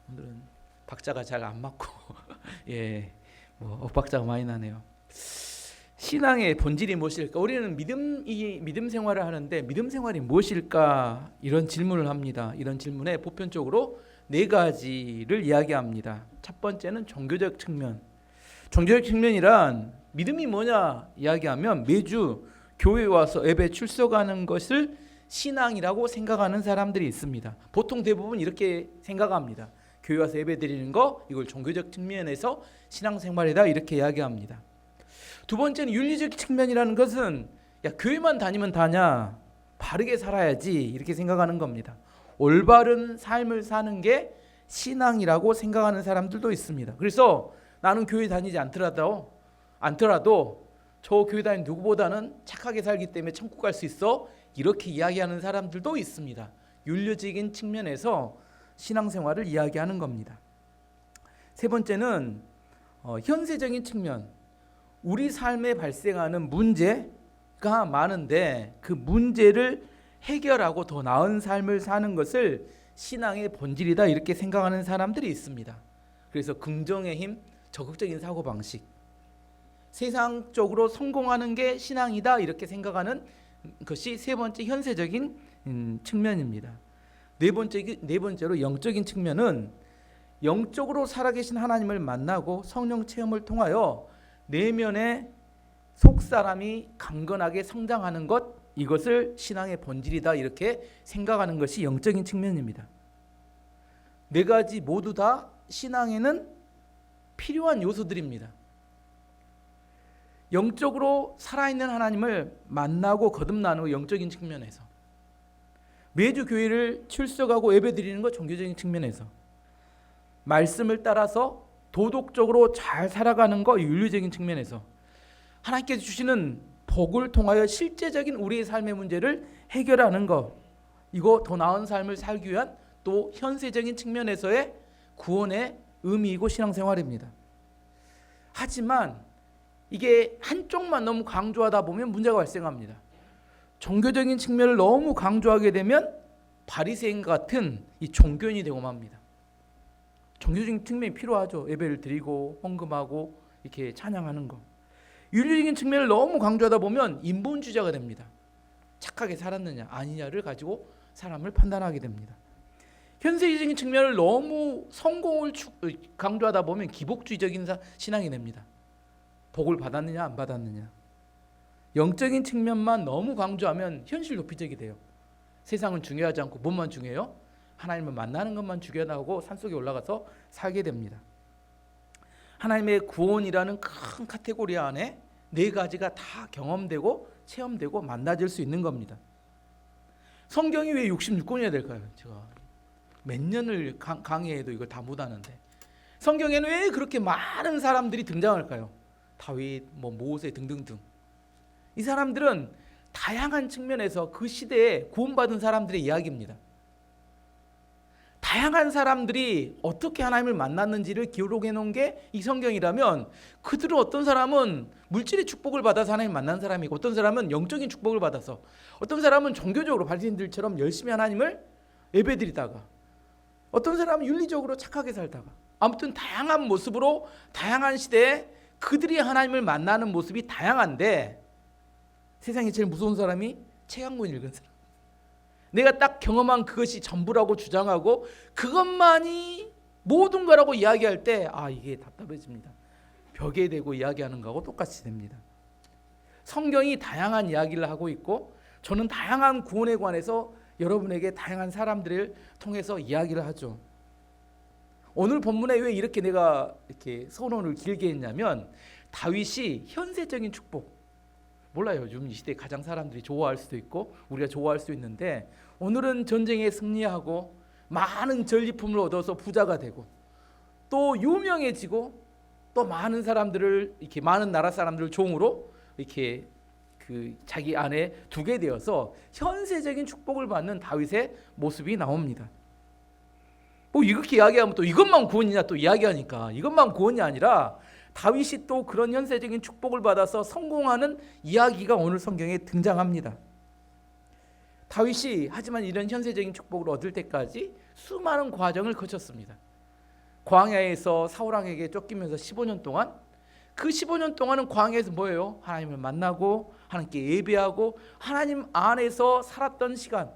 오늘은 박자가 잘 안 맞고 예, 뭐 엇박자가 많이 나네요. 신앙의 본질이 무엇일까? 우리는 믿음 생활을 하는데 믿음 생활이 무엇일까? 이런 질문을 합니다. 이런 질문에 보편적으로 네 가지를 이야기합니다. 첫 번째는 종교적 측면. 종교적 측면이란 믿음이 뭐냐 이야기하면 매주 교회에 와서 예배 출석하는 것을 신앙이라고 생각하는 사람들이 있습니다. 보통 대부분 이렇게 생각합니다. 교회 와서 예배 드리는 거 이걸 종교적 측면에서 신앙생활이다 이렇게 이야기합니다. 두 번째는 윤리적 측면이라는 것은 야 교회만 다니면 다냐, 바르게 살아야지 이렇게 생각하는 겁니다. 올바른 삶을 사는 게 신앙이라고 생각하는 사람들도 있습니다. 그래서 나는 교회 다니지 않더라도 저 교회 다니는 누구보다는 착하게 살기 때문에 천국 갈 수 있어 이렇게 이야기하는 사람들도 있습니다. 윤리적인 측면에서 신앙생활을 이야기하는 겁니다. 세 번째는 현세적인 측면. 우리 삶에 발생하는 문제가 많은데 그 문제를 해결하고 더 나은 삶을 사는 것을 신앙의 본질이다 이렇게 생각하는 사람들이 있습니다. 그래서 긍정의 힘, 적극적인 사고방식, 세상적으로 성공하는 게 신앙이다 이렇게 생각하는 것이 세 번째 현세적인 측면입니다. 네 번째로 영적인 측면은 영적으로 살아계신 하나님을 만나고 성령 체험을 통하여 내면의 속사람이 강건하게 성장하는 것, 이것을 신앙의 본질이다 이렇게 생각하는 것이 영적인 측면입니다. 네 가지 모두 다 신앙에는 필요한 요소들입니다. 영적으로 살아있는 하나님을 만나고 거듭나는 영적인 측면에서, 매주 교회를 출석하고 예배드리는 것 종교적인 측면에서, 말씀을 따라서 도덕적으로 잘 살아가는 것 윤리적인 측면에서, 하나님께서 주시는 복을 통하여 실제적인 우리의 삶의 문제를 해결하는 것, 이거 더 나은 삶을 살기 위한 또 현세적인 측면에서의 구원의 의미이고 신앙생활입니다. 하지만 이게 한쪽만 너무 강조하다 보면 문제가 발생합니다. 종교적인 측면을 너무 강조하게 되면 바리새인 같은 이 종교인이 되고 맙니다. 종교적인 측면이 필요하죠. 예배를 드리고 헌금하고 이렇게 찬양하는 거. 윤리적인 측면을 너무 강조하다 보면 인본주의자가 됩니다. 착하게 살았느냐 아니냐를 가지고 사람을 판단하게 됩니다. 현세적인 측면을 너무 성공을 강조하다 보면 기복주의적인 신앙이 됩니다. 복을 받았느냐 안 받았느냐. 영적인 측면만 너무 강조하면 현실 도피적이 돼요. 세상은 중요하지 않고 뭐만 중요해요? 하나님을 만나는 것만 중요하고 산속에 올라가서 살게 됩니다. 하나님의 구원이라는 큰 카테고리 안에 네 가지가 다 경험되고 체험되고 만나질 수 있는 겁니다. 성경이 왜 66권이나 될까요? 제가 몇 년을 강의해도 이걸 다 못하는데 성경에는 왜 그렇게 많은 사람들이 등장할까요? 다윗, 모세 등등등. 이 사람들은 다양한 측면에서 그 시대에 구원받은 사람들의 이야기입니다. 다양한 사람들이 어떻게 하나님을 만났는지를 기록해 놓은 게 이 성경이라면 그들은 어떤 사람은 물질의 축복을 받아서 하나님 만난 사람이고 어떤 사람은 영적인 축복을 받아서 어떤 사람은 종교적으로 바리새인들처럼 열심히 하나님을 예배드리다가 어떤 사람은 윤리적으로 착하게 살다가 아무튼 다양한 모습으로 다양한 시대에 그들이 하나님을 만나는 모습이 다양한데 세상에 제일 무서운 사람이 책 한 권 읽은 사람. 내가 딱 경험한 그것이 전부라고 주장하고 그것만이 모든 거라고 이야기할 때 이게 답답해집니다. 벽에 대고 이야기하는 거하고 똑같이 됩니다. 성경이 다양한 이야기를 하고 있고 저는 다양한 구원에 관해서 여러분에게 다양한 사람들을 통해서 이야기를 하죠. 오늘 본문에 왜 이렇게 내가 이렇게 서론을 길게 했냐면 다윗이 현세적인 축복, 몰라요. 요즘 이 시대에 가장 사람들이 좋아할 수도 있고 우리가 좋아할 수 있는데 오늘은 전쟁에 승리하고 많은 전리품을 얻어서 부자가 되고 또 유명해지고 또 많은 사람들을 이렇게 많은 나라 사람들을 종으로 이렇게 그 자기 안에 두게 되어서 현세적인 축복을 받는 다윗의 모습이 나옵니다. 이렇게 이야기하면 또 이것만 구원이냐 또 이야기하니까 이것만 구원이 아니라 다윗이 또 그런 현세적인 축복을 받아서 성공하는 이야기가 오늘 성경에 등장합니다. 다윗이 하지만 이런 현세적인 축복을 얻을 때까지 수많은 과정을 거쳤습니다. 광야에서 사울 왕에게 쫓기면서 15년 동안, 그 15년 동안은 광야에서 뭐예요? 하나님을 만나고 하나님께 예배하고 하나님 안에서 살았던 시간,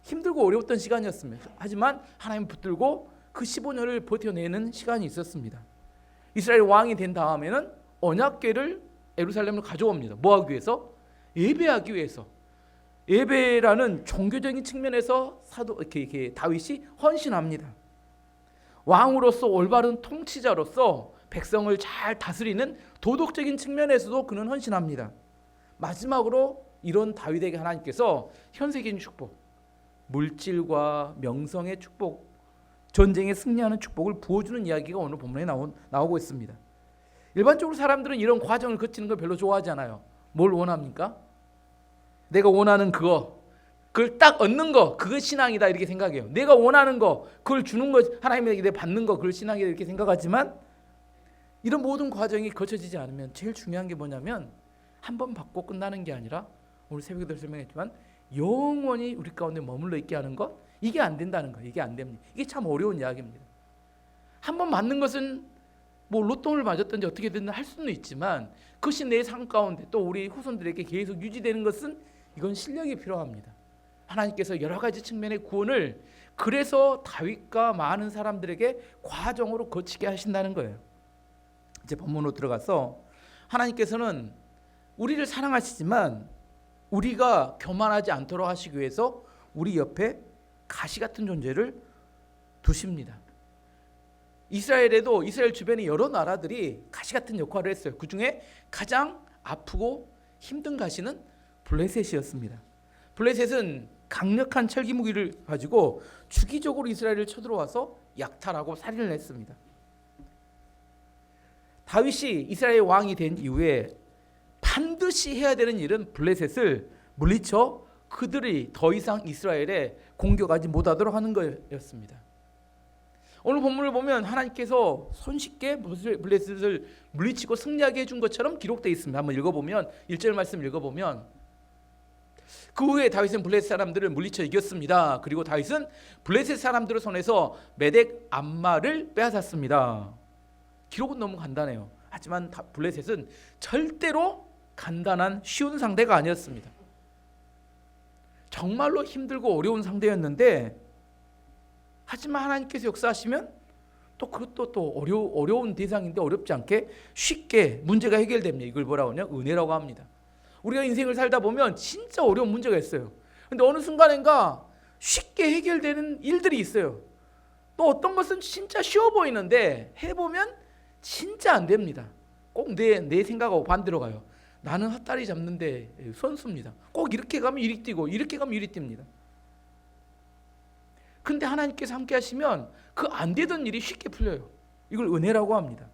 힘들고 어려웠던 시간이었습니다. 하지만 하나님 붙들고 그 15년을 버텨내는 시간이 있었습니다. 이스라엘 왕이 된 다음에는 언약궤를 예루살렘으로 가져옵니다. 뭐 하기 위해서? 예배하기 위해서. 예배라는 종교적인 측면에서 이렇게 다윗이 헌신합니다. 왕으로서 올바른 통치자로서 백성을 잘 다스리는 도덕적인 측면에서도 그는 헌신합니다. 마지막으로 이런 다윗에게 하나님께서 현세적인 축복, 물질과 명성의 축복, 전쟁에 승리하는 축복을 부어주는 이야기가 오늘 본문에 나오고 있습니다. 일반적으로 사람들은 이런 과정을 거치는 걸 별로 좋아하지 않아요. 뭘 원합니까? 내가 원하는 그걸 딱 얻는 거, 그거 신앙이다 이렇게 생각해요. 내가 원하는 거, 그걸 주는 거, 하나님에게 내가 받는 거, 그걸 신앙이다 이렇게 생각하지만, 이런 모든 과정이 거쳐지지 않으면 제일 중요한 게 뭐냐면, 한 번 받고 끝나는 게 아니라 오늘 새벽에도 설명했지만 영원히 우리 가운데 머물러 있게 하는 것, 이게 안 된다는 거예요. 이게 안 됩니다. 이게 참 어려운 이야기입니다. 한 번 맞는 것은 뭐 로또를 맞았든지 어떻게든 할 수는 있지만, 그것이 내 삶 가운데 또 우리 후손들에게 계속 유지되는 것은, 이건 실력이 필요합니다. 하나님께서 여러 가지 측면의 구원을 그래서 다윗과 많은 사람들에게 과정으로 거치게 하신다는 거예요. 이제 본문으로 들어가서, 하나님께서는 우리를 사랑하시지만 우리가 교만하지 않도록 하시기 위해서 우리 옆에 가시 같은 존재를 두십니다. 이스라엘에도, 이스라엘 주변의 여러 나라들이 가시 같은 역할을 했어요. 그 중에 가장 아프고 힘든 가시는 블레셋이었습니다. 블레셋은 강력한 철기 무기를 가지고 주기적으로 이스라엘을 쳐들어와서 약탈하고 살인을 했습니다. 다윗이 이스라엘 왕이 된 이후에 반드시 해야 되는 일은 블레셋을 물리쳐 그들이 더 이상 이스라엘에 공격하지 못하도록 하는 거였습니다. 오늘 본문을 보면 하나님께서 손쉽게 블레셋을 물리치고 승리하게 해준 것처럼 기록되어 있습니다. 한번 읽어보면, 1절 말씀 읽어보면, 그 후에 다윗은 블레셋 사람들을 물리쳐 이겼습니다. 그리고 다윗은 블레셋 사람들의 손에서 메덱 암마를 빼앗았습니다. 기록은 너무 간단해요. 하지만 블레셋은 절대로 간단한 쉬운 상대가 아니었습니다. 정말로 힘들고 어려운 상대였는데, 하지만 하나님께서 역사하시면 또 그것도 또 어려운 대상인데 어렵지 않게 쉽게 문제가 해결됩니다. 이걸 뭐라고 하냐? 은혜라고 합니다. 우리가 인생을 살다 보면 진짜 어려운 문제가 있어요. 근데 어느 순간인가 쉽게 해결되는 일들이 있어요. 또 어떤 것은 진짜 쉬워 보이는데 해보면 진짜 안 됩니다. 꼭 내 생각하고 반대로 가요. 나는 헛다리 잡는데 선수입니다. 꼭 이렇게 가면 이리 뛰고 이렇게 가면 이리 뜁니다. 근데 하나님께서 함께 하시면 그 안 되던 일이 쉽게 풀려요. 이걸 은혜라고 합니다.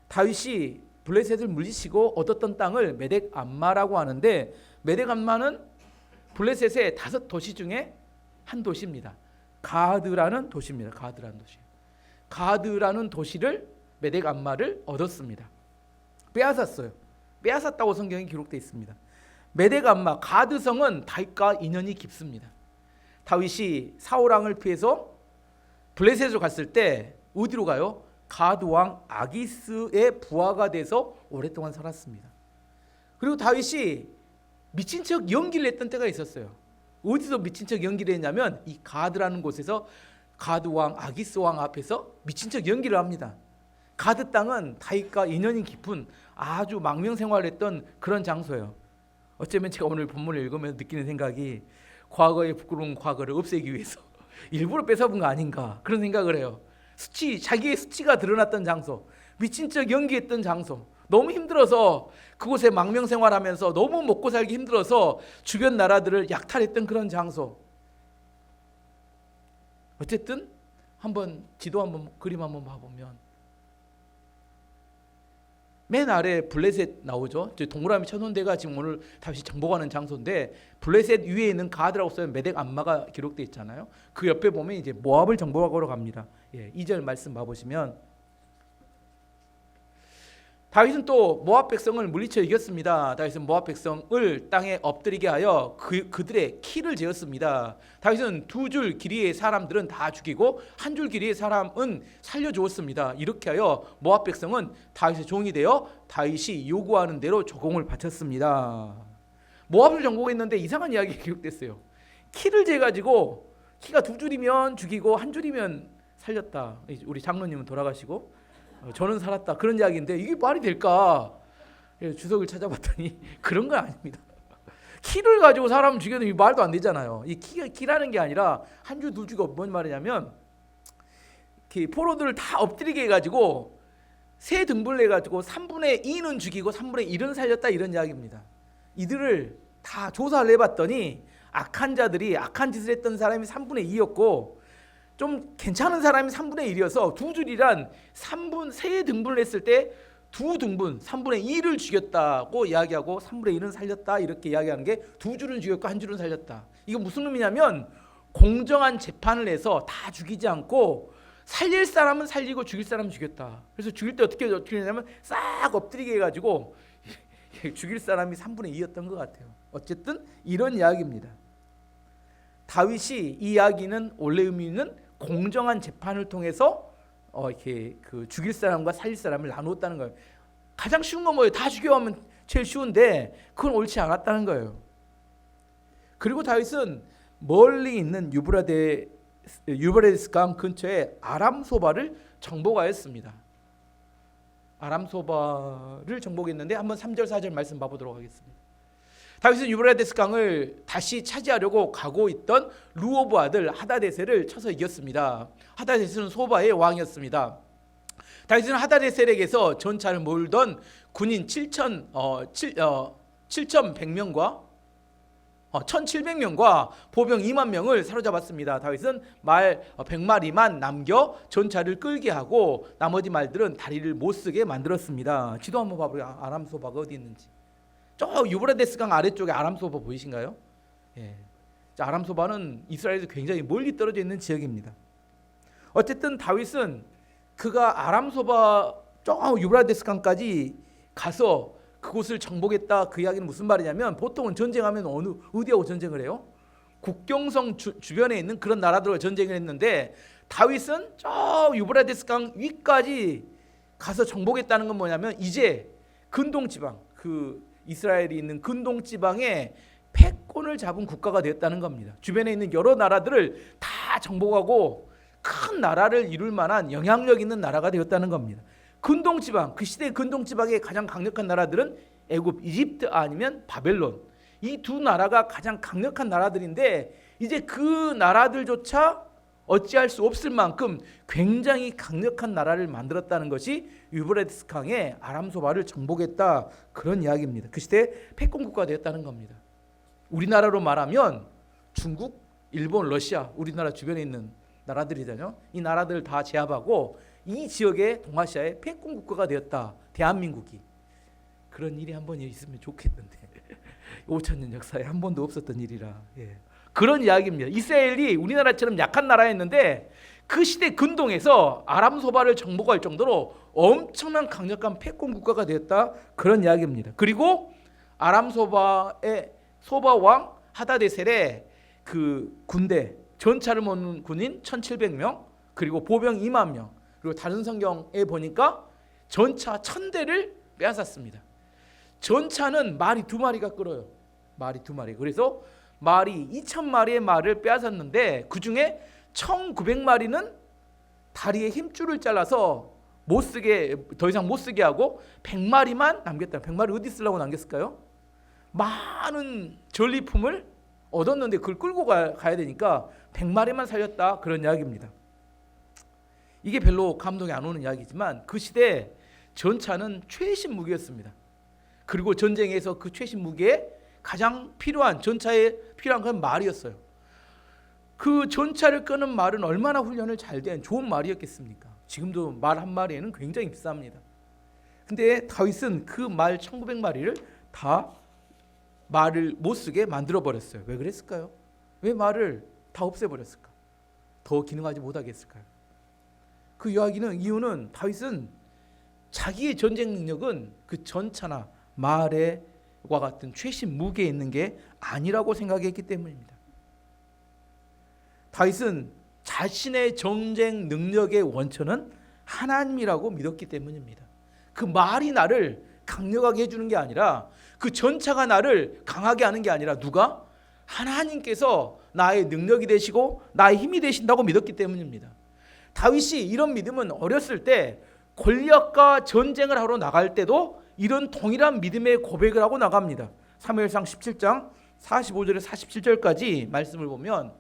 다윗이 블레셋을 물리치고 얻었던 땅을 메덱 암마라고 하는데, 메덱 암마는 블레셋의 5도시 중에 한 도시입니다. 가드라는 도시입니다. 가드라는 도시를, 메덱 암마를 얻었습니다. 빼앗았어요. 빼앗았다고 성경에 기록되어 있습니다. 메덱 암마, 가드성은 다윗과 인연이 깊습니다. 다윗이 사울 왕을 피해서 블레셋으로 갔을 때 어디로 가요? 가드 왕 아기스의 부하가 돼서 오랫동안 살았습니다. 그리고 다윗이 미친 척 연기를 했던 때가 있었어요. 어디서 미친 척 연기를 했냐면, 이 가드라는 곳에서 가드 왕 아기스 왕 앞에서 미친 척 연기를 합니다. 가드 땅은 다윗과 인연이 깊은 아주 망명 생활을 했던 그런 장소예요. 어쩌면 제가 오늘 본문을 읽으면서 느끼는 생각이, 과거의 부끄러운 과거를 없애기 위해서 일부러 뺏어본 거 아닌가, 그런 생각을 해요. 자기의 수치가 드러났던 장소, 미친 척 연기했던 장소, 너무 힘들어서 그곳에 망명 생활하면서 너무 먹고 살기 힘들어서 주변 나라들을 약탈했던 그런 장소. 어쨌든 한번 그림 한번 봐보면 맨 아래 블레셋 나오죠. 동그라미 쳐놓은 데가 지금 오늘 다시 정복하는 장소인데, 블레셋 위에 있는 가드라고 써요. 메덱 암마가 기록되어 있잖아요. 그 옆에 보면 이제 모압을 정복하러 갑니다. 2절 말씀 봐보시면, 다윗은 또 모압 백성을 물리쳐 이겼습니다. 다윗은 모압 백성을 땅에 엎드리게 하여 그들의 키를 재었습니다. 다윗은 2줄 길이의 사람들은 다 죽이고 1줄 길이의 사람은 살려주었습니다. 이렇게 하여 모압 백성은 다윗의 종이 되어 다윗이 요구하는 대로 조공을 바쳤습니다. 모압을 정복했는데 이상한 이야기가 기록됐어요. 키를 재가지고 키가 2줄이면 죽이고 1줄이면 살렸다. 우리 장로님은 돌아가시고 저는 살았다. 그런 이야기인데 이게 말이 될까? 주석을 찾아봤더니 그런 건 아닙니다. 키를 가지고 사람을 죽여도 이 말도 안 되잖아요. 이 키라는 게 아니라 1줄 2줄가 뭔 말이냐면 포로들을 다 엎드리게 해가지고 세 등분을 해가지고 3분의 2는 죽이고 3분의 1은 살렸다 이런 이야기입니다. 이들을 다 조사를 해봤더니 악한 자들이 악한 짓을 했던 사람이 3분의 2였고 좀 괜찮은 사람이 3분의 1이어서 2줄이란 3세 등분을 했을 때 2등분 3분의 2를 죽였다고 이야기하고 3분의 1은 살렸다 이렇게 이야기하는 게 2줄은 죽였고 1줄은 살렸다. 이거 무슨 의미냐면 공정한 재판을 해서 다 죽이지 않고 살릴 사람은 살리고 죽일 사람은 죽였다. 그래서 죽일 때 어떻게 하냐면 싹 엎드리게 해가지고 죽일 사람이 3분의 2였던 것 같아요. 어쨌든 이런 이야기입니다. 다윗이 이 이야기는 원래 의미는 공정한 재판을 통해서 이렇게 그 죽일 사람과 살릴 사람을 나누었다는 거예요. 가장 쉬운 건 뭐예요? 다 죽여하면 제일 쉬운데 그건 옳지 않았다는 거예요. 그리고 다윗은 멀리 있는 유브라데스 강 근처에 아람 소바를 정복하였습니다. 아람 소바를 정복했는데 한번 3절 4절 말씀 봐보도록 하겠습니다. 다윗은 유브라데스 강을 다시 차지하려고 가고 있던 루오브 아들 하다데셀을 쳐서 이겼습니다. 하다데셀은 소바의 왕이었습니다. 다윗은 하다데셀에게서 전차를 몰던 군인 7,100명과 1,700명과 보병 2만 명을 사로잡았습니다. 다윗은 말 100마리만 남겨 전차를 끌게 하고 나머지 말들은 다리를 못 쓰게 만들었습니다. 지도 한번 봐보세요. 아람 소바가 어디 있는지. 저 유브라데스 강 아래쪽에 아람 소바 보이신가요? 예. 아람 소바는 이스라엘에서 굉장히 멀리 떨어져 있는 지역입니다. 어쨌든 다윗은 그가 아람 소바 저 유브라데스 강까지 가서 그곳을 정복했다. 그 이야기는 무슨 말이냐면 보통은 전쟁하면 어디하고 전쟁을 해요? 국경성 주변에 있는 그런 나라들과 전쟁을 했는데 다윗은 저 유브라데스 강 위까지 가서 정복했다는 건 뭐냐면 이제 근동 지방 이스라엘이 있는 근동 지방에 패권을 잡은 국가가 되었다는 겁니다. 주변에 있는 여러 나라들을 다 정복하고 큰 나라를 이룰 만한 영향력 있는 나라가 되었다는 겁니다. 근동 지방, 그 시대 근동 지방의 가장 강력한 나라들은 애굽, 이집트 아니면 바벨론. 이 두 나라가 가장 강력한 나라들인데 이제 그 나라들조차 어찌할 수 없을 만큼 굉장히 강력한 나라를 만들었다는 것이 유브라데스 강의 아람 소바를 정복했다 그런 이야기입니다. 그 시대에 패권 국가가 되었다는 겁니다. 우리나라로 말하면 중국, 일본, 러시아 우리나라 주변에 있는 나라들이잖아요. 이 나라들을 다 제압하고 이 지역의 동아시아의 패권 국가가 되었다. 대한민국이. 그런 일이 한 번 있으면 좋겠는데 5,000년 역사에 한 번도 없었던 일이라. 그런 이야기입니다. 이스라엘이 우리나라처럼 약한 나라였는데 그 시대 근동에서 아람 소바를 정복할 정도로 엄청난 강력한 패권 국가가 되었다 그런 이야기입니다. 그리고 아람 소바의 소바 왕 하다데셀의 그 군대 전차를 모는 군인 1,700명 그리고 보병 2만 명 그리고 다른 성경에 보니까 전차 1,000대를 빼앗았습니다. 전차는 말이 2마리가 끌어요. 말이 2마리. 그래서 말이 2,000마리의 말을 빼앗았는데 그중에 1,900마리는 다리에 힘줄을 잘라서 더 이상 못 쓰게 하고 100마리만 남겼다. 100마리 어디 쓰려고 남겼을까요? 많은 전리품을 얻었는데 그걸 끌고 가야 되니까 100마리만 살렸다 그런 이야기입니다. 이게 별로 감동이 안 오는 이야기지만 그 시대 전차는 최신 무기였습니다. 그리고 전쟁에서 그 최신 무기에 가장 필요한 전차에 필요한 건 말이었어요. 그 전차를 끄는 말은 얼마나 훈련을 잘 된 좋은 말이었겠습니까? 지금도 말 한 마리에는 굉장히 비쌉니다. 근데 다윗은 그 말 1,900마리를 다 말을 못 쓰게 만들어 버렸어요. 왜 그랬을까요? 왜 말을 다 없애버렸을까? 더 기능하지 못하게 했을까요? 그 이유는 다윗은 자기의 전쟁 능력은 그 전차나 말과 같은 최신 무기에 있는 게 아니라고 생각했기 때문입니다. 다윗은 자신의 전쟁 능력의 원천은 하나님이라고 믿었기 때문입니다. 그 말이 나를 강력하게 해주는 게 아니라, 그 전차가 나를 강하게 하는 게 아니라 누가? 하나님께서 나의 능력이 되시고 나의 힘이 되신다고 믿었기 때문입니다. 다윗이 이런 믿음은 어렸을 때 골리앗과 전쟁을 하러 나갈 때도 이런 동일한 믿음의 고백을 하고 나갑니다. 사무엘상 17장 45절에서 47절까지 말씀을 보면,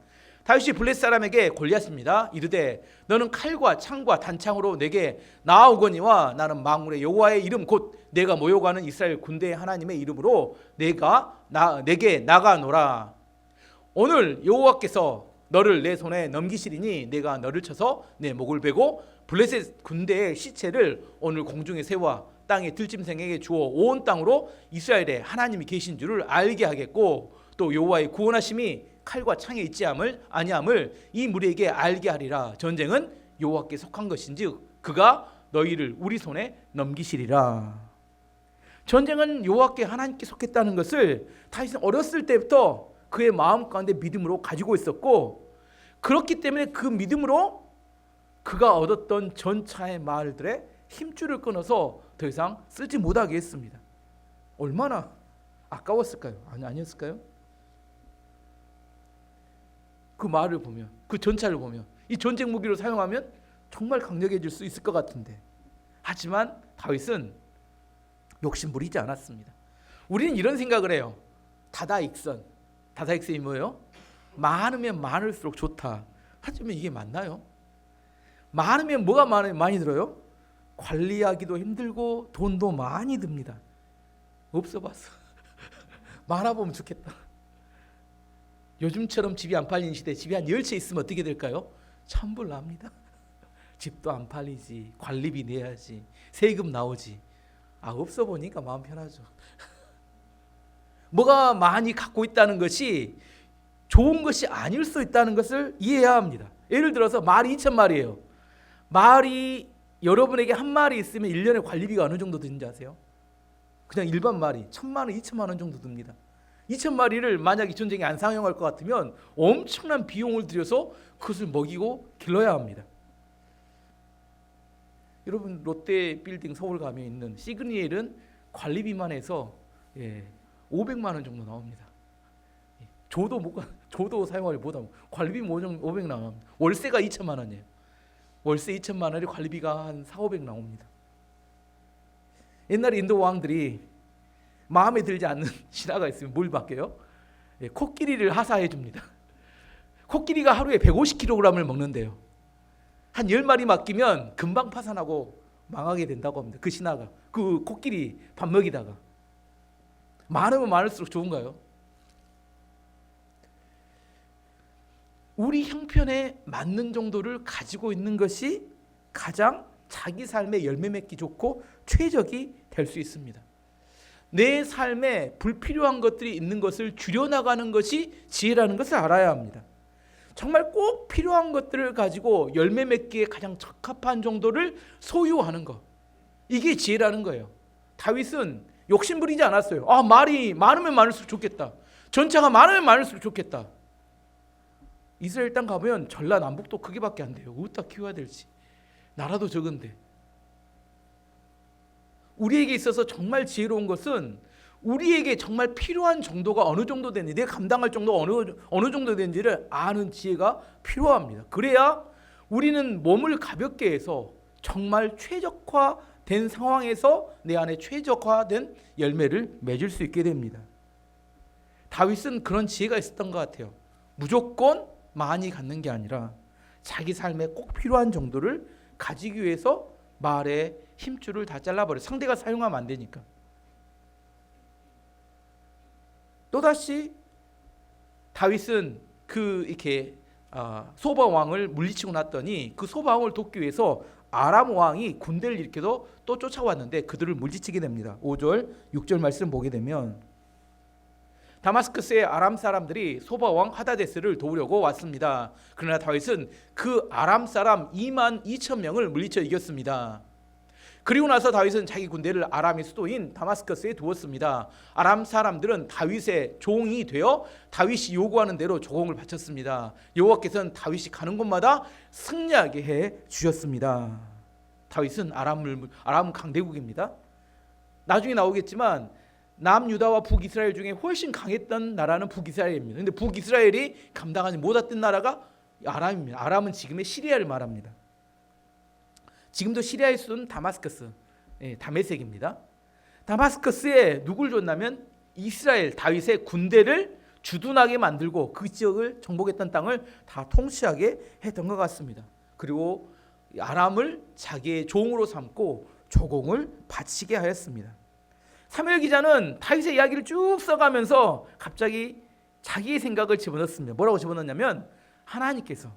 다윗이 블레셋 사람에게 골리앗입니다. 이르되 너는 칼과 창과 단창으로 내게 나아오거니와 나는 만군의 여호와의 이름 곧 내가 모여가는 이스라엘 군대의 하나님의 이름으로 내게 나가노라. 오늘 여호와께서 너를 내 손에 넘기시리니 내가 너를 쳐서 내 목을 베고 블레셋 군대의 시체를 오늘 공중에 세워 땅의 들짐승에게 주어 온 땅으로 이스라엘에 하나님이 계신 줄을 알게 하겠고, 또 여호와의 구원하심이 칼과 창에 있지 아니함을 이 무리에게 알게 하리라. 전쟁은 여호와께 속한 것인즉 그가 너희를 우리 손에 넘기시리라. 전쟁은 여호와께 하나님께 속했다는 것을 다윗은 어렸을 때부터 그의 마음 가운데 믿음으로 가지고 있었고, 그렇기 때문에 그 믿음으로 그가 얻었던 전차의 말들의 힘줄을 끊어서 더 이상 쓰지 못하게 했습니다. 얼마나 아까웠을까요? 아니었을까요? 그 말을 보면, 그 전차를 보면 이 전쟁 무기로 사용하면 정말 강력해질 수 있을 것 같은데, 하지만 다윗은 욕심부리지 않았습니다. 우리는 이런 생각을 해요. 다다익선이 뭐예요? 많으면 많을수록 좋다. 하지만 이게 맞나요? 많으면 뭐가 많이 들어요? 관리하기도 힘들고 돈도 많이 듭니다. 없어봤어. 많아보면 좋겠다. 요즘처럼 집이 안 팔리는 시대에 집이 한 10채 있으면 어떻게 될까요? 천불납니다. 집도 안 팔리지, 관리비 내야지, 세금 나오지. 없어 보니까 마음 편하죠. 뭐가 많이 갖고 있다는 것이 좋은 것이 아닐 수 있다는 것을 이해해야 합니다. 예를 들어서 말이 2,000마리예요. 말이 여러분에게 한 마리 있으면 1년에 관리비가 어느 정도 드는지 아세요? 그냥 일반 말이 1,000만 원, 2,000만 원 정도 듭니다. 2,000마리를 만약에 전쟁에 안 사용할 것 같으면 엄청난 비용을 들여서 그것을 먹이고 길러야 합니다. 여러분, 롯데 빌딩 서울 가면 있는 시그니엘은 관리비만 해서 500만 원 정도 나옵니다. 조도 사용하지 못하면 관리비 500 나옵니다. 월세가 2천만 원이에요. 월세 2천만 원에 관리비가 한 4,500 나옵니다. 옛날에 인도 왕들이 마음에 들지 않는 신하가 있으면 뭘 맡겨요? 코끼리를 하사해 줍니다. 코끼리가 하루에 150kg을 먹는데요. 한 10마리 맡기면 금방 파산하고 망하게 된다고 합니다. 그 신하가 그 코끼리 밥 먹이다가. 많으면 많을수록 좋은가요? 우리 형편에 맞는 정도를 가지고 있는 것이 가장 자기 삶의 열매 맺기 좋고 최적이 될 수 있습니다. 내 삶에 불필요한 것들이 있는 것을 줄여나가는 것이 지혜라는 것을 알아야 합니다. 정말 꼭 필요한 것들을 가지고 열매 맺기에 가장 적합한 정도를 소유하는 것, 이게 지혜라는 거예요. 다윗은 욕심 부리지 않았어요. 말이 많으면 많을수록 좋겠다. 전차가 많으면 많을수록 좋겠다. 이스라엘 땅 가보면 전라남북도 크기밖에 안 돼요. 어디다 키워야 될지. 나라도 적은데. 우리에게 있어서 정말 지혜로운 것은 우리에게 정말 필요한 정도가 어느 정도 되는지, 내가 감당할 정도가 어느 정도 되는지를 아는 지혜가 필요합니다. 그래야 우리는 몸을 가볍게 해서 정말 최적화된 상황에서 내 안에 최적화된 열매를 맺을 수 있게 됩니다. 다윗은 그런 지혜가 있었던 것 같아요. 무조건 많이 갖는 게 아니라 자기 삶에 꼭 필요한 정도를 가지기 위해서 말의 힘줄을 다 잘라버려. 상대가 사용하면 안 되니까. 또다시 다윗은 이렇게 소바 왕을 물리치고 났더니 그 소바 왕을 돕기 위해서 아람 왕이 군대를 일으켜서 또 쫓아왔는데 그들을 물리치게 됩니다. 5절, 6절 말씀 보게 되면 다마스커스의 아람 사람들이 소바 왕 하다데스를 도우려고 왔습니다. 그러나 다윗은 그 아람 사람 22,000명을 물리쳐 이겼습니다. 그리고 나서 다윗은 자기 군대를 아람의 수도인 다마스커스에 두었습니다. 아람 사람들은 다윗의 종이 되어 다윗이 요구하는 대로 조공을 바쳤습니다. 여호와께서는 다윗이 가는 곳마다 승리하게 해 주셨습니다. 다윗은 아람 강대국입니다. 나중에 나오겠지만 남유다와 북이스라엘 중에 훨씬 강했던 나라는 북이스라엘입니다. 그런데 북이스라엘이 감당하지 못했던 나라가 아람입니다. 아람은 지금의 시리아를 말합니다. 지금도 시리아의 수도는 다마스커스, 다메섹입니다. 다마스커스에 누굴 줬냐면 이스라엘 다윗의 군대를 주둔하게 만들고 그 지역을 정복했던 땅을 다 통치하게 했던 것 같습니다. 그리고 아람을 자기의 종으로 삼고 조공을 바치게 하였습니다. 사무엘 기자는 다윗의 이야기를 쭉 써가면서 갑자기 자기의 생각을 집어넣습니다. 뭐라고 집어넣냐면 하나님께서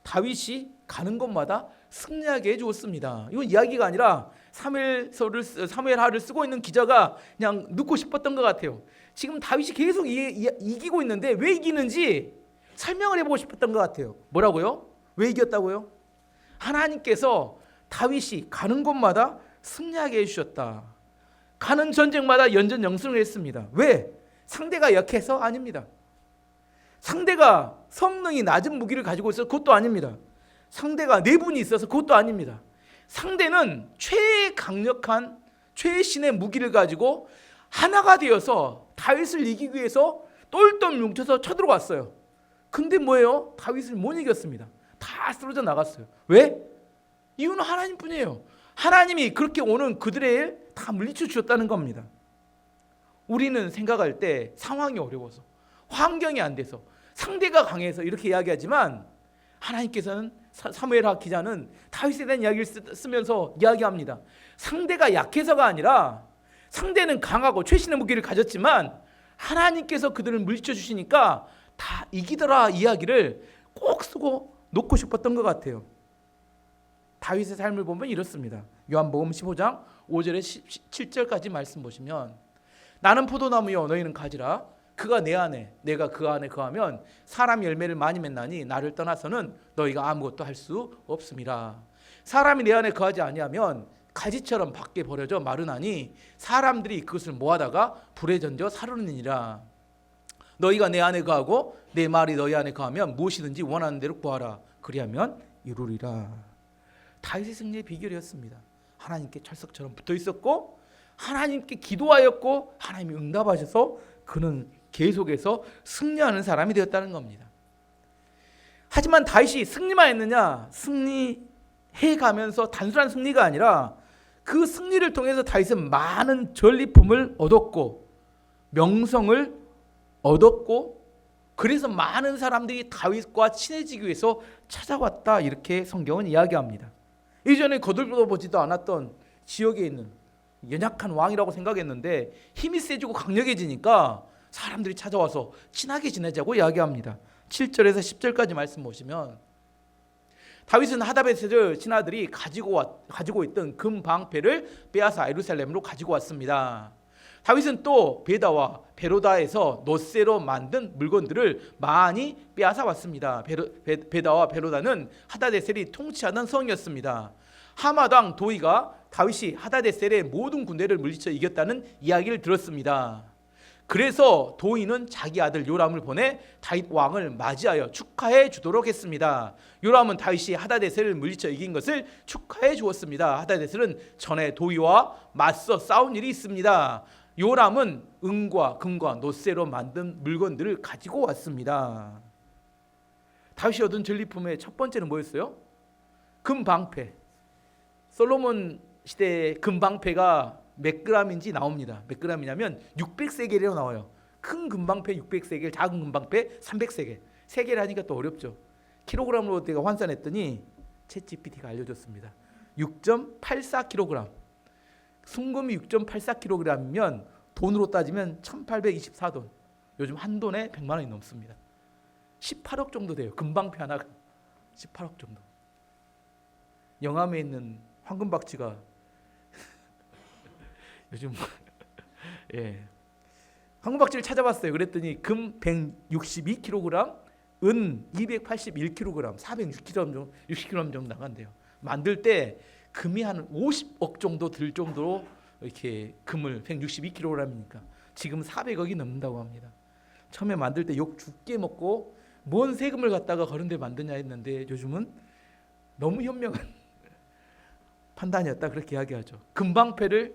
다윗이 가는 곳마다 승리하게 해주었습니다. 이건 이야기가 아니라 사무엘하를 쓰고 있는 기자가 그냥 넣고 싶었던 것 같아요. 지금 다윗이 계속 이기고 있는데 왜 이기는지 설명을 해보고 싶었던 것 같아요. 뭐라고요? 왜 이겼다고요? 하나님께서 다윗이 가는 곳마다 승리하게 해주셨다. 가는 전쟁마다 연전연승을 했습니다. 왜? 상대가 약해서? 아닙니다. 상대가 성능이 낮은 무기를 가지고 있어서 그것도 아닙니다. 상대가 내분이 있어서 그것도 아닙니다. 상대는 최강력한 최신의 무기를 가지고 하나가 되어서 다윗을 이기기 위해서 똘똘 뭉쳐서 쳐들어왔어요. 근데 뭐예요? 다윗을 못 이겼습니다. 다 쓰러져 나갔어요. 왜? 이유는 하나님뿐이에요. 하나님이 그렇게 오는 그들의 다 물리쳐 주셨다는 겁니다. 우리는 생각할 때 상황이 어려워서, 환경이 안 돼서, 상대가 강해서 이렇게 이야기하지만 하나님께서는 사무엘하 기자는 다윗에 대한 이야기를 쓰면서 이야기합니다. 상대가 약해서가 아니라 상대는 강하고 최신의 무기를 가졌지만 하나님께서 그들을 물리쳐 주시니까 다 이기더라 이야기를 꼭 쓰고 놓고 싶었던 것 같아요. 다윗의 삶을 보면 이렇습니다. 요한복음 15장 5절에 7절까지 말씀 보시면 나는 포도나무여 너희는 가지라 그가 내 안에 내가 그 안에 거하면 사람 열매를 많이 맺나니 나를 떠나서는 너희가 아무것도 할 수 없음이라. 사람이 내 안에 거하지 아니하면 가지처럼 밖에 버려져 마르나니 사람들이 그것을 모아다가 불에 던져 사르느니라. 너희가 내 안에 거하고 내 말이 너희 안에 거하면 무엇이든지 원하는 대로 구하라. 그리하면 이루리라. 다윗의 승리의 비결이었습니다. 하나님께 철석처럼 붙어 있었고 하나님께 기도하였고 하나님이 응답하셔서 그는 계속해서 승리하는 사람이 되었다는 겁니다. 하지만 다윗이 승리만 했느냐? 승리해가면서 단순한 승리가 아니라 그 승리를 통해서 다윗은 많은 전리품을 얻었고 명성을 얻었고 그래서 많은 사람들이 다윗과 친해지기 위해서 찾아왔다 이렇게 성경은 이야기합니다. 이전에 거들떠보지도 않았던 지역에 있는 연약한 왕이라고 생각했는데 힘이 세지고 강력해지니까 사람들이 찾아와서 친하게 지내자고 이야기합니다. 7절에서 10절까지 말씀 보시면 다윗은 하다베셋을 신하들이 가지고 있던 금방패를 빼앗아 예루살렘으로 가지고 왔습니다. 다윗은 또 베다와 베로다에서 놋쇠로 만든 물건들을 많이 빼앗아 왔습니다. 베다와 베로다는 하다데셀이 통치하던 성이었습니다. 하마당 도이가 다윗이 하다데셀의 모든 군대를 물리쳐 이겼다는 이야기를 들었습니다. 그래서 도이는 자기 아들 요람을 보내 다윗 왕을 맞이하여 축하해 주도록 했습니다. 요람은 다윗이 하다데셀을 물리쳐 이긴 것을 축하해 주었습니다. 하다데셀은 전에 도이와 맞서 싸운 일이 있습니다. 요람은 은과 금과 놋쇠로 만든 물건들을 가지고 왔습니다. 다윗이 얻은 전리품의 첫 번째는 뭐였어요? 금방패. 솔로몬 시대의 금방패가 몇 그램인지 나옵니다. 몇 그램이냐면 600세겔이라고 나와요. 큰 금방패 600세겔, 작은 금방패 300세겔. 세겔 하니까 또 어렵죠. 킬로그램으로 내가 환산했더니 챗GPT가 알려줬습니다. 6.84kg. 순금이 6.84kg이면 돈으로 따지면 1824돈. 요즘 한 돈에 100만 원이 넘습니다. 18억 정도 돼요. 금방패 하나가 18억 정도. 영암에 있는 황금박쥐가 요즘 황금박쥐를 찾아봤어요. 그랬더니 금 162kg, 은 281kg, 460kg 정도 나간대요. 만들 때 금이 한 50억 정도 들 정도로 이렇게 금을 162kg이니까 지금 400억이 넘는다고 합니다. 처음에 만들 때 욕 죽게 먹고 뭔 세금을 갖다가 그런 데 만드냐 했는데 요즘은 너무 현명한 판단이었다 그렇게 이야기하죠. 금방패를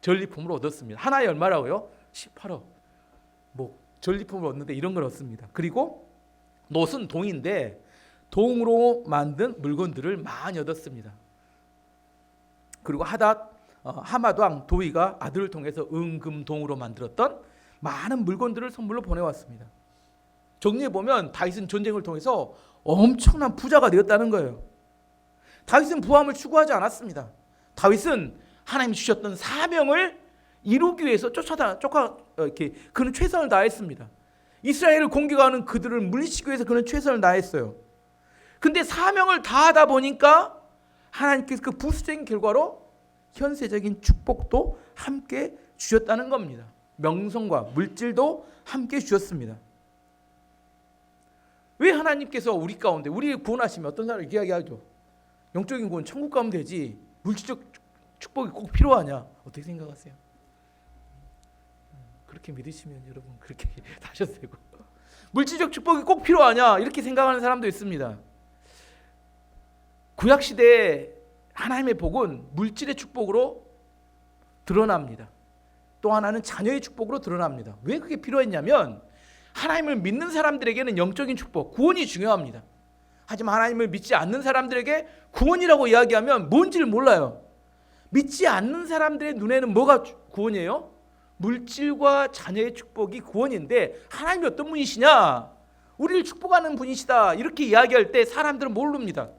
전리품으로 얻었습니다. 하나에 얼마라고요? 18억. 뭐 전리품을 얻는데 이런 걸 얻습니다. 그리고 놋은 동인데 동으로 만든 물건들을 많이 얻었습니다. 그리고 하마왕 도의가 아들을 통해서 은금동으로 만들었던 많은 물건들을 선물로 보내왔습니다. 정리해 보면 다윗은 전쟁을 통해서 엄청난 부자가 되었다는 거예요. 다윗은 부함을 추구하지 않았습니다. 다윗은 하나님이 주셨던 사명을 이루기 위해서 그는 최선을 다했습니다. 이스라엘을 공격하는 그들을 물리치기 위해서 그는 최선을 다했어요. 근데 사명을 다하다 보니까 하나님께서 그 부수적인 결과로 현세적인 축복도 함께 주셨다는 겁니다. 명성과 물질도 함께 주셨습니다. 왜 하나님께서 우리 가운데 우리를 구원하시면 어떤 사람을 이야기하죠? 영적인 구원 천국 가면 되지 물질적 축복이 꼭 필요하냐? 어떻게 생각하세요? 그렇게 믿으시면 여러분 그렇게 하셔도 되고 물질적 축복이 꼭 필요하냐? 이렇게 생각하는 사람도 있습니다. 구약시대에 하나님의 복은 물질의 축복으로 드러납니다. 또 하나는 자녀의 축복으로 드러납니다. 왜 그게 필요했냐면 하나님을 믿는 사람들에게는 영적인 축복, 구원이 중요합니다. 하지만 하나님을 믿지 않는 사람들에게 구원이라고 이야기하면 뭔지를 몰라요. 믿지 않는 사람들의 눈에는 뭐가 구원이에요? 물질과 자녀의 축복이 구원인데 하나님이 어떤 분이시냐? 우리를 축복하는 분이시다 이렇게 이야기할 때 사람들은 모릅니다.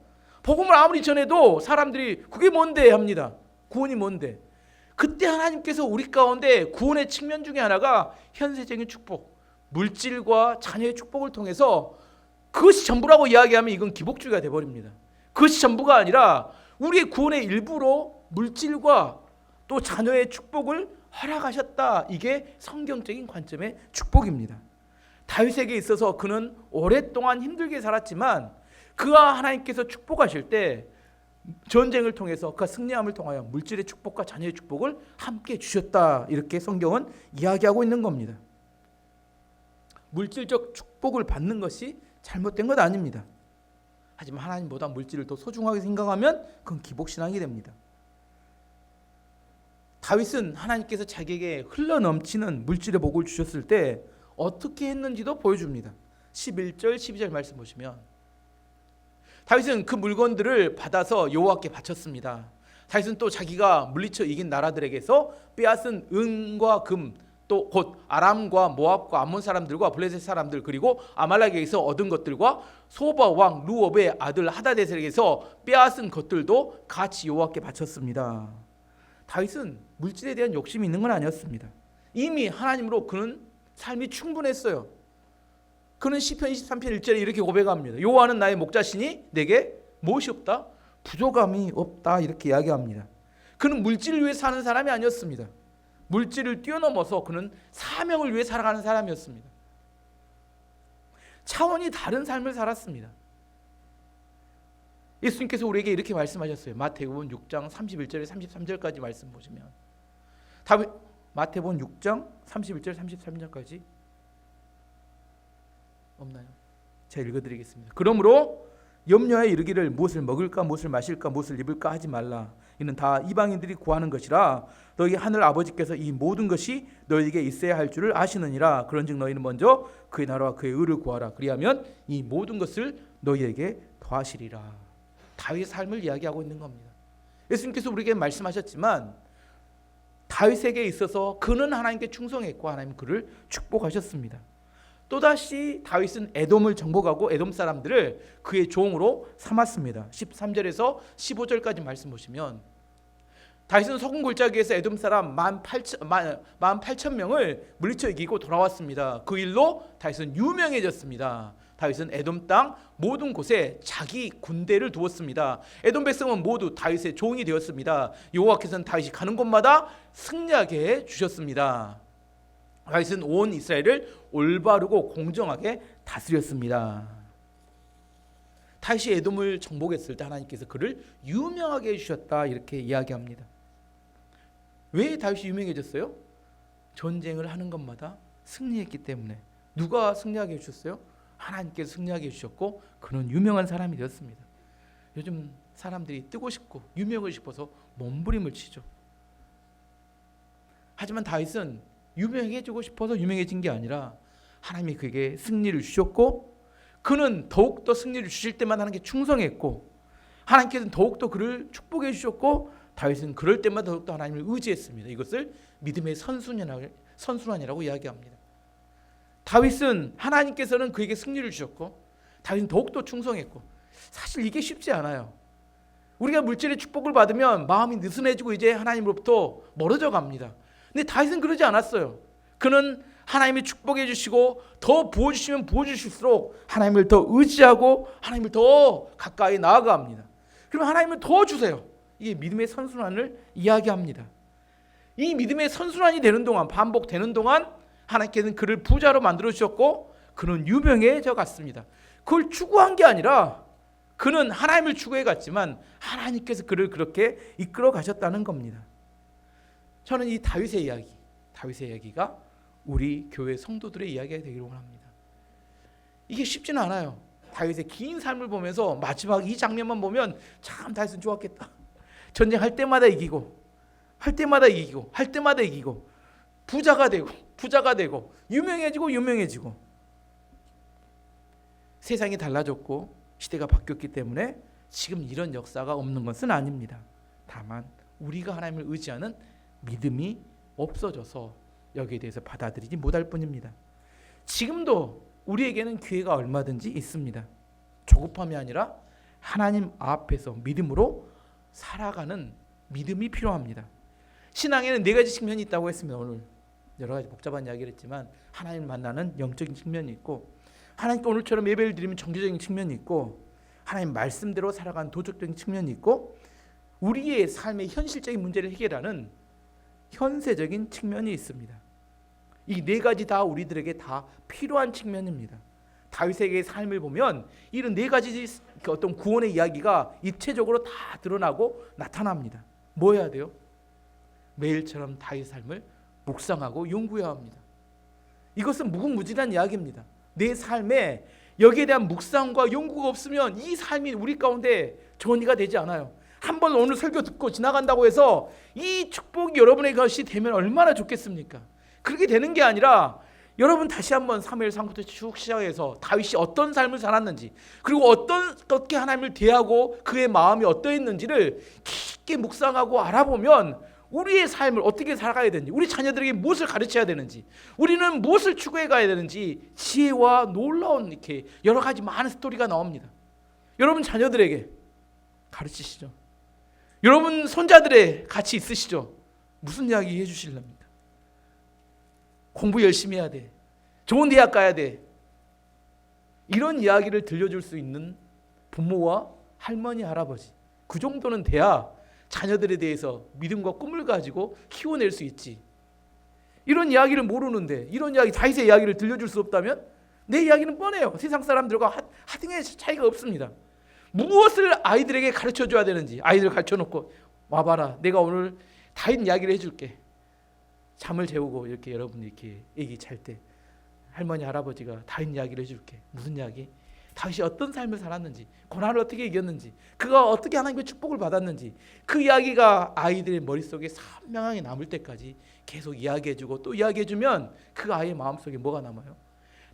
복음을 아무리 전해도 사람들이 그게 뭔데 합니다. 구원이 뭔데? 그때 하나님께서 우리 가운데 구원의 측면 중에 하나가 현세적인 축복, 물질과 자녀의 축복을 통해서 그것이 전부라고 이야기하면 이건 기복주의가 돼버립니다. 그것이 전부가 아니라 우리의 구원의 일부로 물질과 또 자녀의 축복을 허락하셨다. 이게 성경적인 관점의 축복입니다. 다윗에게 있어서 그는 오랫동안 힘들게 살았지만 그와 하나님께서 축복하실 때 전쟁을 통해서 그가 승리함을 통하여 물질의 축복과 자녀의 축복을 함께 주셨다. 이렇게 성경은 이야기하고 있는 겁니다. 물질적 축복을 받는 것이 잘못된 것 아닙니다. 하지만 하나님보다 물질을 더 소중하게 생각하면 그건 기복신앙이 됩니다. 다윗은 하나님께서 자기에게 흘러넘치는 물질의 복을 주셨을 때 어떻게 했는지도 보여줍니다. 11절 12절 말씀 보시면 다윗은 그 물건들을 받아서 여호와께 바쳤습니다. 다윗은 또 자기가 물리쳐 이긴 나라들에게서 빼앗은 은과 금, 또 곧 아람과 모압과 암몬 사람들과 블레셋 사람들 그리고 아말렉에게서 얻은 것들과 소바 왕 루옵의 아들 하다데셀에게서 빼앗은 것들도 같이 여호와께 바쳤습니다. 다윗은 물질에 대한 욕심이 있는 건 아니었습니다. 이미 하나님으로 그는 삶이 충분했어요. 그는 시편 23편 1절에 이렇게 고백합니다. 여호와는 나의 목자시니 내게 무엇이 없다? 부족함이 없다. 이렇게 이야기합니다. 그는 물질을 위해 사는 사람이 아니었습니다. 물질을 뛰어넘어서 그는 사명을 위해 살아가는 사람이었습니다. 차원이 다른 삶을 살았습니다. 예수님께서 우리에게 이렇게 말씀하셨어요. 마태복음 6장 31절에 33절까지 말씀 보시면 마태복음 6장 31절 33절까지 없나요? 제가 읽어드리겠습니다. 그러므로 염려하여 이르기를 무엇을 먹을까 무엇을 마실까 무엇을 입을까 하지 말라. 이는 다 이방인들이 구하는 것이라. 너희 하늘 아버지께서 이 모든 것이 너희에게 있어야 할 줄을 아시느니라. 그런즉 너희는 먼저 그의 나라와 그의 의를 구하라. 그리하면 이 모든 것을 너희에게 더하시리라. 다윗의 삶을 이야기하고 있는 겁니다. 예수님께서 우리에게 말씀하셨지만 다윗에게 있어서 그는 하나님께 충성했고 하나님 그를 축복하셨습니다. 또다시 다윗은 에돔을 정복하고 에돔 사람들을 그의 종으로 삼았습니다. 13절에서 15절까지 말씀 보시면 다윗은 소금 골짜기에서 에돔 사람 18,000명을 물리쳐 이기고 돌아왔습니다. 그 일로 다윗은 유명해졌습니다. 다윗은 에돔 땅 모든 곳에 자기 군대를 두었습니다. 에돔 백성은 모두 다윗의 종이 되었습니다. 여호와께서는 다윗이 가는 곳마다 승리하게 해 주셨습니다. 다윗은 온 이스라엘을 올바르고 공정하게 다스렸습니다. 다윗이 에돔을 정복했을 때 하나님께서 그를 유명하게 해주셨다 이렇게 이야기합니다. 왜 다윗이 유명해졌어요? 전쟁을 하는 것마다 승리했기 때문에. 누가 승리하게 해주셨어요? 하나님께서 승리하게 해주셨고 그는 유명한 사람이 되었습니다. 요즘 사람들이 뜨고 싶고 유명하고 싶어서 몸부림을 치죠. 하지만 다윗은 유명해지고 싶어서 유명해진 게 아니라 하나님이 그에게 승리를 주셨고 그는 더욱더 승리를 주실 때만 하나님께 충성했고 하나님께서는 더욱더 그를 축복해 주셨고 다윗은 그럴 때마다 더욱더 하나님을 의지했습니다. 이것을 믿음의 선순환이라고 이야기합니다. 다윗은 하나님께서는 그에게 승리를 주셨고 다윗은 더욱더 충성했고 사실 이게 쉽지 않아요. 우리가 물질의 축복을 받으면 마음이 느슨해지고 이제 하나님으로부터 멀어져 갑니다. 근데 다윗은 그러지 않았어요. 그는 하나님이 축복해 주시고 더 부어주시면 부어주실수록 하나님을 더 의지하고 하나님을 더 가까이 나아갑니다. 그러면 하나님을 더 주세요. 이게 믿음의 선순환을 이야기합니다. 이 믿음의 선순환이 되는 동안 반복되는 동안 하나님께서는 그를 부자로 만들어 주셨고 그는 유명해져 갔습니다. 그걸 추구한 게 아니라 그는 하나님을 추구해 갔지만 하나님께서 그를 그렇게 이끌어 가셨다는 겁니다. 저는 이 다윗의 이야기가 우리 교회 성도들의 이야기가 되기를 원합니다. 이게 쉽지는 않아요. 다윗의 긴 삶을 보면서 마지막 이 장면만 보면 참 다윗은 좋았겠다. 전쟁할 때마다 이기고 할 때마다 이기고 부자가 되고 유명해지고 세상이 달라졌고 시대가 바뀌었기 때문에 지금 이런 역사가 없는 것은 아닙니다. 다만 우리가 하나님을 의지하는 믿음이 없어져서 여기에 대해서 받아들이지 못할 뿐입니다. 지금도 우리에게는 기회가 얼마든지 있습니다. 조급함이 아니라 하나님 앞에서 믿음으로 살아가는 믿음이 필요합니다. 신앙에는 4가지 측면이 있다고 했습니다. 오늘 여러 가지 복잡한 이야기를 했지만 하나님을 만나는 영적인 측면이 있고 하나님께 오늘처럼 예배를 드리면 정교적인 측면이 있고 하나님 말씀대로 살아가는 도덕적인 측면이 있고 우리의 삶의 현실적인 문제를 해결하는 현세적인 측면이 있습니다. 이 4가지 다 우리들에게 다 필요한 측면입니다. 다윗에게의 삶을 보면 이런 4가지 어떤 구원의 이야기가 입체적으로 다 드러나고 나타납니다. 뭐 해야 돼요? 매일처럼 다윗의 삶을 묵상하고 연구해야 합니다. 이것은 무궁무진한 이야기입니다. 내 삶에 여기에 대한 묵상과 연구가 없으면 이 삶이 우리 가운데 전이가 되지 않아요. 한번 오늘 설교 듣고 지나간다고 해서 이 축복이 여러분의 것이 되면 얼마나 좋겠습니까? 그렇게 되는 게 아니라 여러분 다시 한번 사무엘 3부터 쭉 시작해서 다윗이 어떤 삶을 살았는지 그리고 어떻게 하나님을 대하고 그의 마음이 어떠했는지를 깊게 묵상하고 알아보면 우리의 삶을 어떻게 살아가야 되는지 우리 자녀들에게 무엇을 가르쳐야 되는지 우리는 무엇을 추구해 가야 되는지 지혜와 놀라운 이렇게 여러 가지 많은 스토리가 나옵니다. 여러분 자녀들에게 가르치시죠. 여러분 손자들의 같이 있으시죠. 무슨 이야기 해주실랍니까? 공부 열심히 해야 돼. 좋은 대학 가야 돼. 이런 이야기를 들려줄 수 있는 부모와 할머니, 할아버지 그 정도는 돼야 자녀들에 대해서 믿음과 꿈을 가지고 키워낼 수 있지. 이런 이야기를 모르는데 이런 이야기 다윗의 이야기를 들려줄 수 없다면 내 이야기는 뻔해요. 세상 사람들과 하등의 차이가 없습니다. 무엇을 아이들에게 가르쳐줘야 되는지 아이들 가르쳐놓고 와봐라 내가 오늘 다윗 이야기를 해줄게. 잠을 재우고 이렇게 여러분 이렇게 애기 잘 때 할머니 할아버지가 다윗 이야기를 해줄게. 무슨 이야기? 다윗이 어떤 삶을 살았는지 고난을 어떻게 이겼는지 그가 어떻게 하나님의 축복을 받았는지 그 이야기가 아이들의 머릿속에 선명하게 남을 때까지 계속 이야기해주고 또 이야기해주면 그 아이의 마음속에 뭐가 남아요?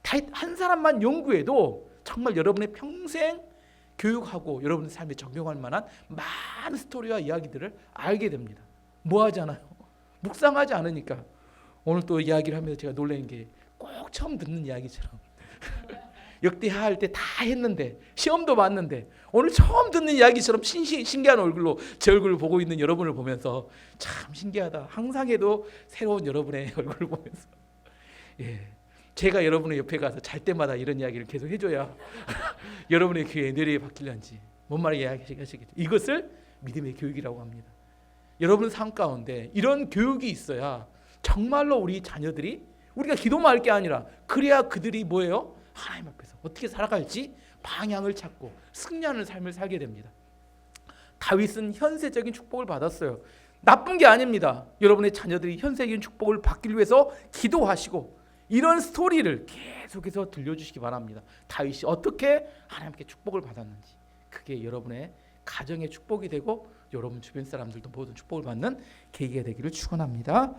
다윗 한 사람만 연구해도 정말 여러분의 평생 교육하고 여러분의 삶에 적용할 만한 많은 스토리와 이야기들을 알게 됩니다. 뭐 하잖아요. 묵상하지 않으니까. 오늘 또 이야기를 하면서 제가 놀라는 게 꼭 처음 듣는 이야기처럼 역대하할 때 다 했는데 시험도 봤는데 오늘 처음 듣는 이야기처럼 신기한 얼굴로 제 얼굴을 보고 있는 여러분을 보면서 참 신기하다. 항상 해도 새로운 여러분의 얼굴을 보면서 제가 여러분의 옆에 가서 잘 때마다 이런 이야기를 계속 해줘야 여러분의 귀에 뇌리에 박힐런지 뭔 말을 이야기하시겠죠. 이것을 믿음의 교육이라고 합니다. 여러분 삶 가운데 이런 교육이 있어야 정말로 우리 자녀들이 우리가 기도만 할 게 아니라 그래야 그들이 뭐예요? 하나님 앞에서 어떻게 살아갈지 방향을 찾고 승리하는 삶을 살게 됩니다. 다윗은 현세적인 축복을 받았어요. 나쁜 게 아닙니다. 여러분의 자녀들이 현세적인 축복을 받기 위해서 기도하시고 이런 스토리를 계속해서 들려주시기 바랍니다. 다윗이 어떻게 하나님께 축복을 받았는지, 그게 여러분의 가정의 축복이 되고 여러분 주변 사람들도 모든 축복을 받는 계기가 되기를 축원합니다.